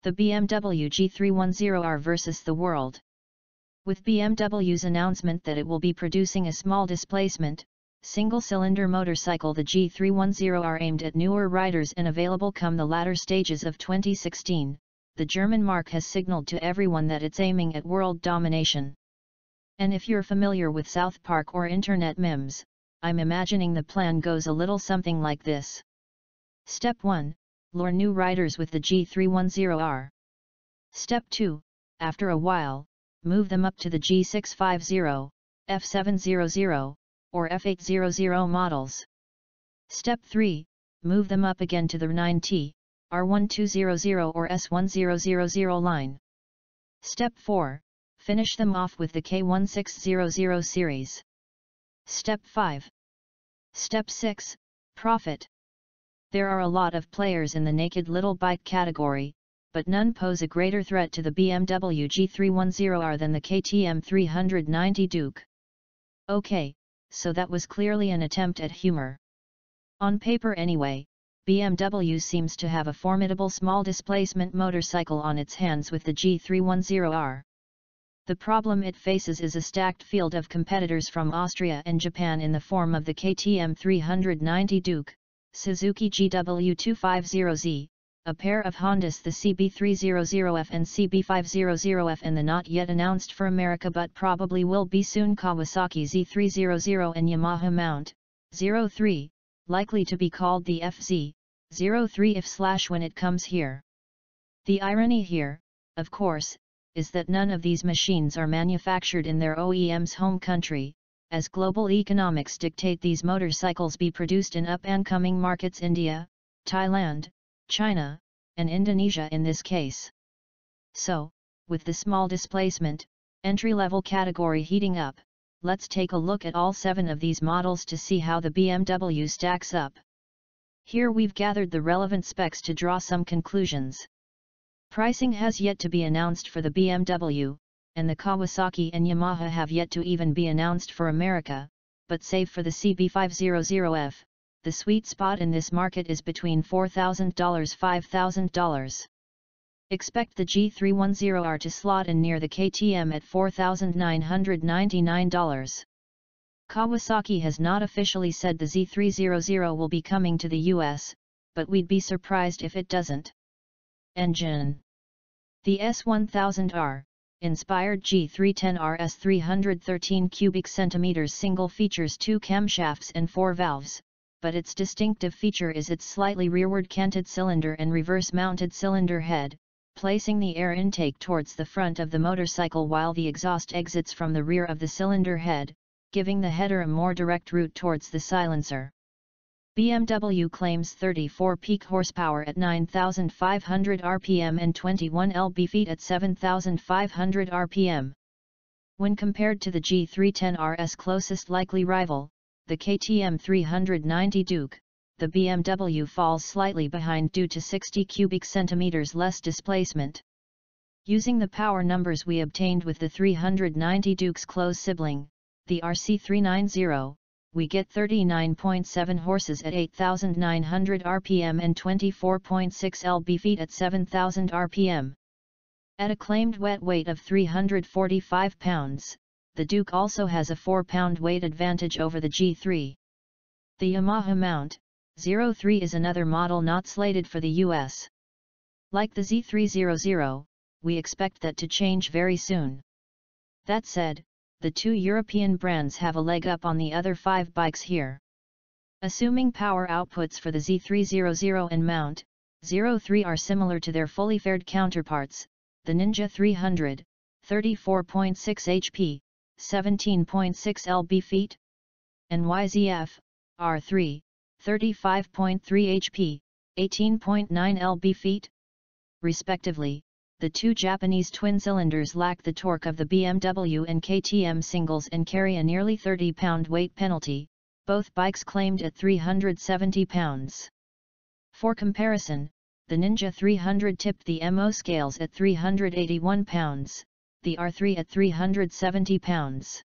The BMW G310R versus the world. With BMW's announcement that it will be producing a small displacement, single-cylinder motorcycle, the G310R aimed at newer riders and available come the latter stages of 2016, the German marque has signaled to everyone that it's aiming at world domination. And if you're familiar with South Park or internet memes, I'm imagining the plan goes a little something like this. Step 1. Lure new riders with the G310R. Step 2. After a while, move them up to the G650, F700, or F800 models. Step 3. Move them up again to the 9T, R1200 or S1000 line. Step 4. Finish them off with the K1600 series. Step 5. Step 6. Profit. There are a lot of players in the naked little bike category, but none pose a greater threat to the BMW G310R than the KTM 390 Duke. Okay, so that was clearly an attempt at humor. On paper anyway, BMW seems to have a formidable small displacement motorcycle on its hands with the G310R. The problem it faces is a stacked field of competitors from Austria and Japan in the form of the KTM 390 Duke, Suzuki GW250Z, a pair of Hondas, the CB300F and CB500F, and the not yet announced for America but probably will be soon Kawasaki Z300 and Yamaha Mount 03, likely to be called the FZ03 if / when it comes here. The irony here, of course, is that none of these machines are manufactured in their OEM's home country, as global economics dictate these motorcycles be produced in up-and-coming markets India, Thailand, China, and Indonesia in this case. So, with the small displacement, entry-level category heating up, let's take a look at all 7 of these models to see how the BMW stacks up. Here we've gathered the relevant specs to draw some conclusions. Pricing has yet to be announced for the BMW, and the Kawasaki and Yamaha have yet to even be announced for America, but save for the CB500F, the sweet spot in this market is between $4,000–$5,000. Expect the G310R to slot in near the KTM at $4,999. Kawasaki has not officially said the Z300 will be coming to the US, but we'd be surprised if it doesn't. Engine. The S1000R, inspired G310R S 313 cubic centimeters single features 2 camshafts and 4 valves, but its distinctive feature is its slightly rearward canted cylinder and reverse-mounted cylinder head, placing the air intake towards the front of the motorcycle while the exhaust exits from the rear of the cylinder head, giving the header a more direct route towards the silencer. BMW claims 34 peak horsepower at 9,500 rpm and 21 lb-ft at 7,500 rpm. When compared to the G310R's closest likely rival, the KTM 390 Duke, the BMW falls slightly behind due to 60 cubic centimeters less displacement. Using the power numbers we obtained with the 390 Duke's close sibling, the RC390, we get 39.7 horses at 8,900 rpm and 24.6 lb-ft at 7,000 rpm. At a claimed wet weight of 345 pounds, the Duke also has a 4-pound weight advantage over the G3. The Yamaha Mount 03 is another model not slated for the US. Like the Z300, we expect that to change very soon. That said, the 2 European brands have a leg up on the other 5 bikes here. Assuming power outputs for the Z300 and Mount 03 are similar to their fully fared counterparts, the Ninja 300, 34.6 HP, 17.6 lb-ft, and YZF, R3, 35.3 HP, 18.9 lb-ft, respectively. The 2 Japanese twin-cylinders lack the torque of the BMW and KTM singles and carry a nearly 30-pound weight penalty, both bikes claimed at 370 pounds. For comparison, the Ninja 300 tipped the MO scales at 381 pounds, the R3 at 370 pounds.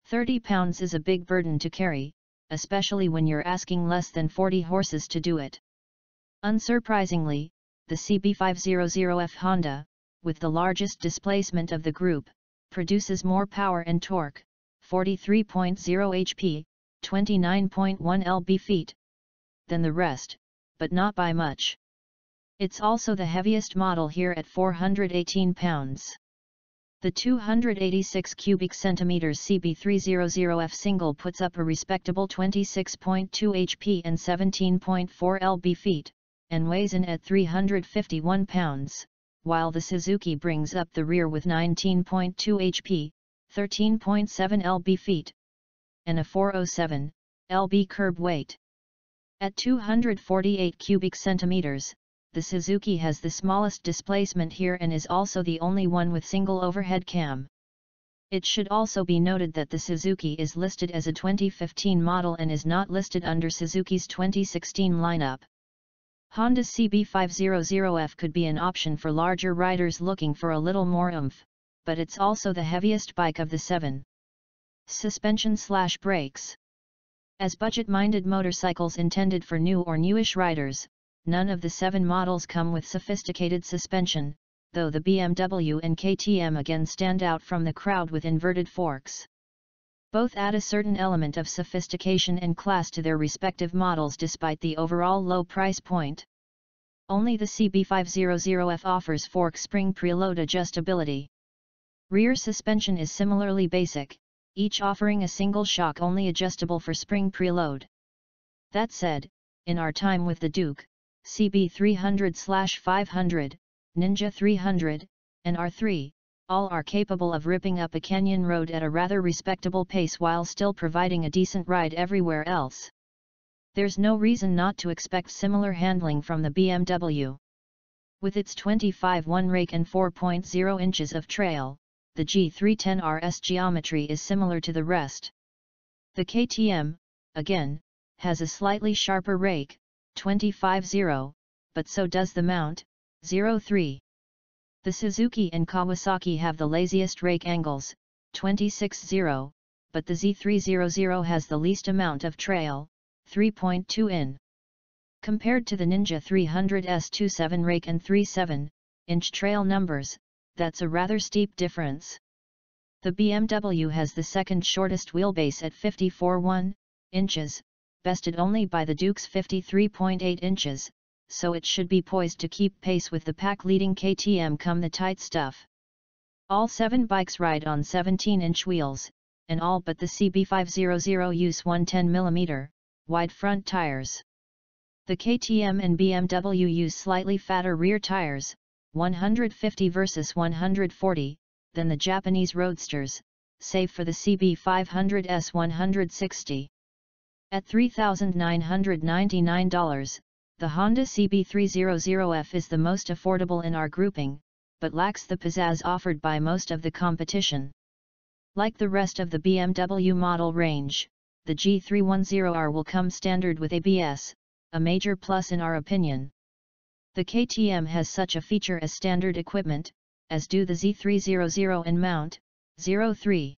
30 pounds is a big burden to carry, especially when you're asking less than 40 horses to do it. Unsurprisingly, the CB500F Honda, with the largest displacement of the group, produces more power and torque, 43.0 HP, 29.1 lb-ft, than the rest, but not by much. It's also the heaviest model here at 418 pounds. The 286 cubic centimeters CB300F single puts up a respectable 26.2 HP and 17.4 lb-ft, and weighs in at 351 pounds, while the Suzuki brings up the rear with 19.2 HP, 13.7 lb-ft, and a 407 lb curb weight. At 248 cubic centimeters, the Suzuki has the smallest displacement here and is also the only one with single overhead cam. It should also be noted that the Suzuki is listed as a 2015 model and is not listed under Suzuki's 2016 lineup. Honda's CB500F could be an option for larger riders looking for a little more oomph, but it's also the heaviest bike of the 7. Suspension/brakes. As budget-minded motorcycles intended for new or newish riders, none of the 7 models come with sophisticated suspension, though the BMW and KTM again stand out from the crowd with inverted forks. Both add a certain element of sophistication and class to their respective models despite the overall low price point. Only the CB500F offers fork spring preload adjustability. Rear suspension is similarly basic, each offering a single shock only adjustable for spring preload. That said, in our time with the Duke, CB300/500, Ninja 300, and R3, all are capable of ripping up a canyon road at a rather respectable pace while still providing a decent ride everywhere else. There's no reason not to expect similar handling from the BMW. With its 25/1 rake and 4.0 inches of trail, the G310R's geometry is similar to the rest. The KTM, again, has a slightly sharper rake, 25/0, but so does the mount, 0.3. The Suzuki and Kawasaki have the laziest rake angles, 26/0, but the Z300 has the least amount of trail, 3.2 in. Compared to the Ninja 300's 2.7 rake and 3.7 inch trail numbers, that's a rather steep difference. The BMW has the second shortest wheelbase at 54.1 inches, bested only by the Duke's 53.8 inches, so it should be poised to keep pace with the pack-leading KTM come the tight stuff. All 7 bikes ride on 17-inch wheels, and all but the CB500 use 110mm wide front tires. The KTM and BMW use slightly fatter rear tires, 150 versus 140, than the Japanese roadsters, save for the CB500's 160. At $3,999, the Honda CB300F is the most affordable in our grouping, but lacks the pizzazz offered by most of the competition. Like the rest of the BMW model range, the G310R will come standard with ABS, a major plus in our opinion. The KTM has such a feature as standard equipment, as do the Z300 and mount, 0.3.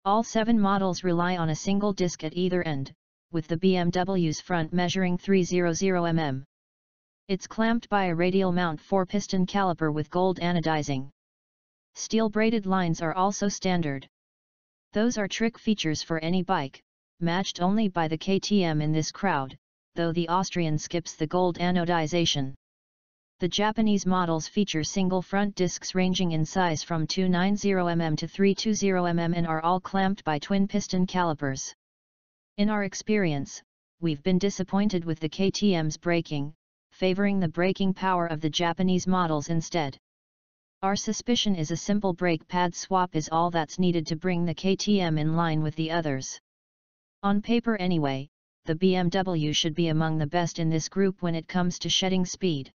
All 7 models rely on a single disc at either end, with the BMW's front measuring 300 mm. It's clamped by a radial mount 4-piston caliper with gold anodizing. Steel braided lines are also standard. Those are trick features for any bike, matched only by the KTM in this crowd, though the Austrian skips the gold anodization. The Japanese models feature single front discs ranging in size from 290mm to 320mm and are all clamped by twin-piston calipers. In our experience, we've been disappointed with the KTM's braking, favoring the braking power of the Japanese models instead. Our suspicion is a simple brake pad swap is all that's needed to bring the KTM in line with the others. On paper anyway, the BMW should be among the best in this group when it comes to shedding speed.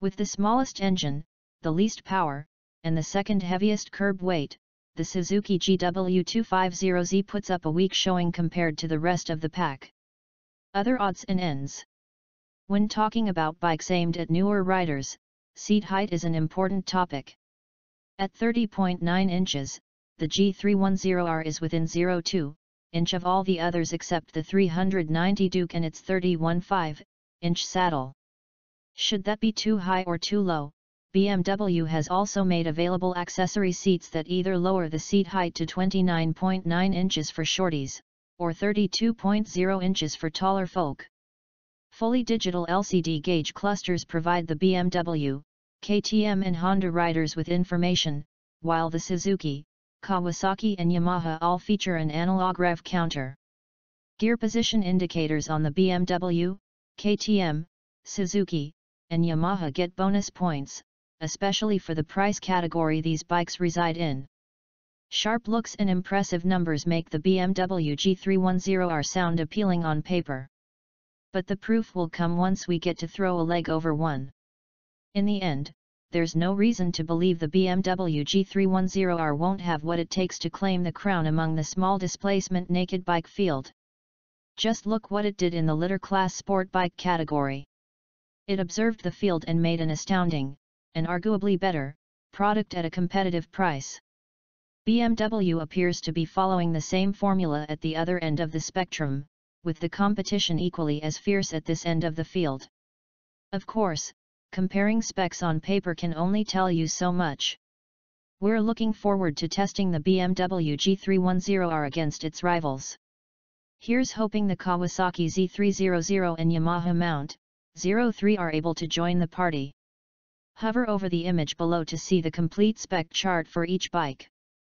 With the smallest engine, the least power, and the second heaviest curb weight, the Suzuki GW250Z puts up a weak showing compared to the rest of the pack. Other odds and ends. When talking about bikes aimed at newer riders, seat height is an important topic. At 30.9 inches, the G310R is within 0.2 inch of all the others except the 390 Duke and its 31.5 inch saddle. Should that be too high or too low, BMW has also made available accessory seats that either lower the seat height to 29.9 inches for shorties, or 32.0 inches for taller folk. Fully digital LCD gauge clusters provide the BMW, KTM and Honda riders with information, while the Suzuki, Kawasaki and Yamaha all feature an analog rev counter. Gear position indicators on the BMW, KTM, Suzuki, and Yamaha get bonus points, especially for the price category these bikes reside in. Sharp looks and impressive numbers make the BMW G310R sound appealing on paper. But the proof will come once we get to throw a leg over one. In the end, there's no reason to believe the BMW G310R won't have what it takes to claim the crown among the small displacement naked bike field. Just look what it did in the litter class sport bike category. It observed the field and made an astounding, and arguably better, product at a competitive price. BMW appears to be following the same formula at the other end of the spectrum, with the competition equally as fierce at this end of the field. Of course, comparing specs on paper can only tell you so much. We're looking forward to testing the BMW G310R against its rivals. Here's hoping the Kawasaki Z300 and Yamaha Mount 03 are able to join the party. Hover over the image below to see the complete spec chart for each bike.